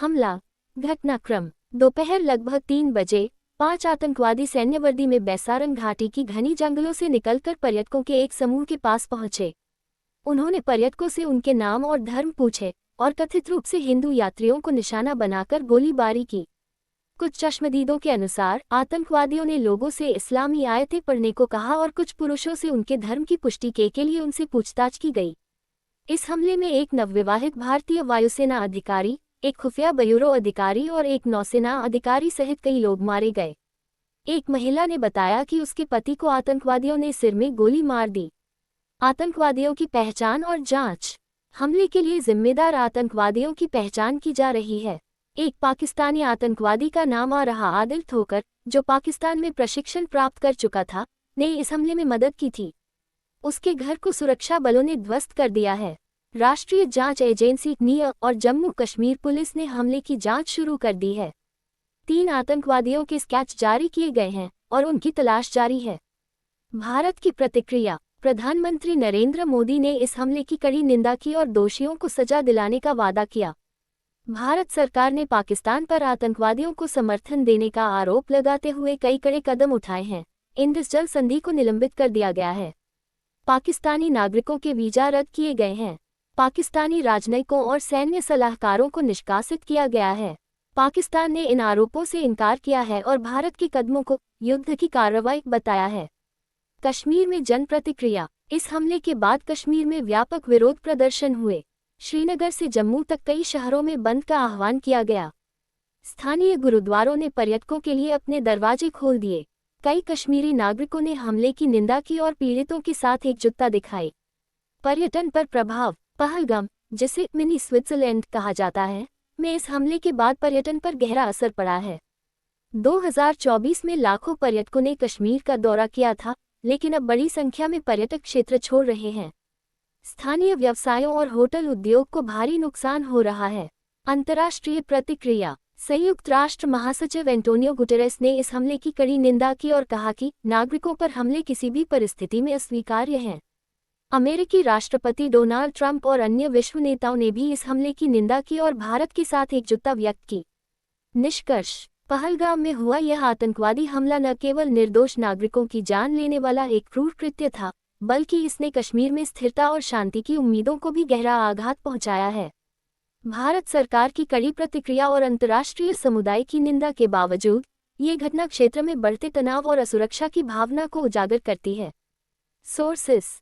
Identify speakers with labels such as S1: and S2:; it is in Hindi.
S1: हमला। घटनाक्रम दोपहर लगभग 3 बजे 5 आतंकवादी सैन्य वर्दी में बैसारन घाटी की घनी जंगलों से निकलकर पर्यटकों के एक समूह के पास पहुंचे। उन्होंने पर्यटकों से उनके नाम और धर्म पूछे और कथित रूप से हिंदू यात्रियों को निशाना बनाकर गोलीबारी की। कुछ चश्मदीदों के अनुसार आतंकवादियों ने लोगों से इस्लामी आयतें पढ़ने को कहा और कुछ पुरुषों से उनके धर्म की पुष्टि के लिए उनसे पूछताछ की गई। इस हमले में एक नवविवाहित भारतीय वायुसेना अधिकारी, एक खुफिया ब्यूरो अधिकारी और एक नौसेना अधिकारी सहित कई लोग मारे गए। एक महिला ने बताया कि उसके पति को आतंकवादियों ने सिर में गोली मार दी। आतंकवादियों की पहचान और जांच। हमले के लिए जिम्मेदार आतंकवादियों की पहचान की जा रही है। एक पाकिस्तानी आतंकवादी का नाम आ रहा आदिल ठोकर, जो पाकिस्तान में प्रशिक्षण प्राप्त कर चुका था, ने इस हमले में मदद की थी। उसके घर को सुरक्षा बलों ने ध्वस्त कर दिया है। राष्ट्रीय जांच एजेंसी (NIA) और जम्मू कश्मीर पुलिस ने हमले की जांच शुरू कर दी है। 3 आतंकवादियों के स्केच जारी किए गए हैं और उनकी तलाश जारी है। भारत की प्रतिक्रिया। प्रधानमंत्री नरेंद्र मोदी ने इस हमले की कड़ी निंदा की और दोषियों को सजा दिलाने का वादा किया। भारत सरकार ने पाकिस्तान पर आतंकवादियों को समर्थन देने का आरोप लगाते हुए कई कड़े कदम उठाए हैं। इंडस जल संधि को निलंबित कर दिया गया है। पाकिस्तानी नागरिकों के वीजा रद्द किए गए हैं। पाकिस्तानी राजनयिकों और सैन्य सलाहकारों को निष्कासित किया गया है। पाकिस्तान ने इन आरोपों से इनकार किया है और भारत के कदमों को युद्ध की कार्रवाई बताया है। कश्मीर में जन प्रतिक्रिया। इस हमले के बाद कश्मीर में व्यापक विरोध प्रदर्शन हुए। श्रीनगर से जम्मू तक कई शहरों में बंद का आह्वान किया गया। स्थानीय गुरुद्वारों ने पर्यटकों के लिए अपने दरवाजे खोल दिए। कई कश्मीरी नागरिकों ने हमले की निंदा की और पीड़ितों के साथ एकजुटता दिखाई। पर्यटन पर प्रभाव। पहलगाम, जिसे मिनी स्विट्जरलैंड कहा जाता है, में इस हमले के बाद पर्यटन पर गहरा असर पड़ा है। 2024 में लाखों पर्यटकों ने कश्मीर का दौरा किया था, लेकिन अब बड़ी संख्या में पर्यटक क्षेत्र छोड़ रहे हैं। स्थानीय व्यवसायों और होटल उद्योग को भारी नुकसान हो रहा है। अंतर्राष्ट्रीय प्रतिक्रिया। संयुक्त राष्ट्र महासचिव एंटोनियो गुटेरेस ने इस हमले की कड़ी निंदा की और कहा कि नागरिकों पर हमले किसी भी परिस्थिति में अस्वीकार्य हैं। अमेरिकी राष्ट्रपति डोनाल्ड ट्रंप और अन्य विश्व नेताओं ने भी इस हमले की निंदा की और भारत के साथ एकजुटता व्यक्त की। निष्कर्ष। पहलगाम में हुआ यह आतंकवादी हमला न केवल निर्दोष नागरिकों की जान लेने वाला एक क्रूर कृत्य था, बल्कि इसने कश्मीर में स्थिरता और शांति की उम्मीदों को भी गहरा आघात पहुंचाया है। भारत सरकार की कड़ी प्रतिक्रिया और अंतर्राष्ट्रीय समुदाय की निंदा के बावजूद ये घटना क्षेत्र में बढ़ते तनाव और असुरक्षा की भावना को उजागर करती है। सोर्सेस।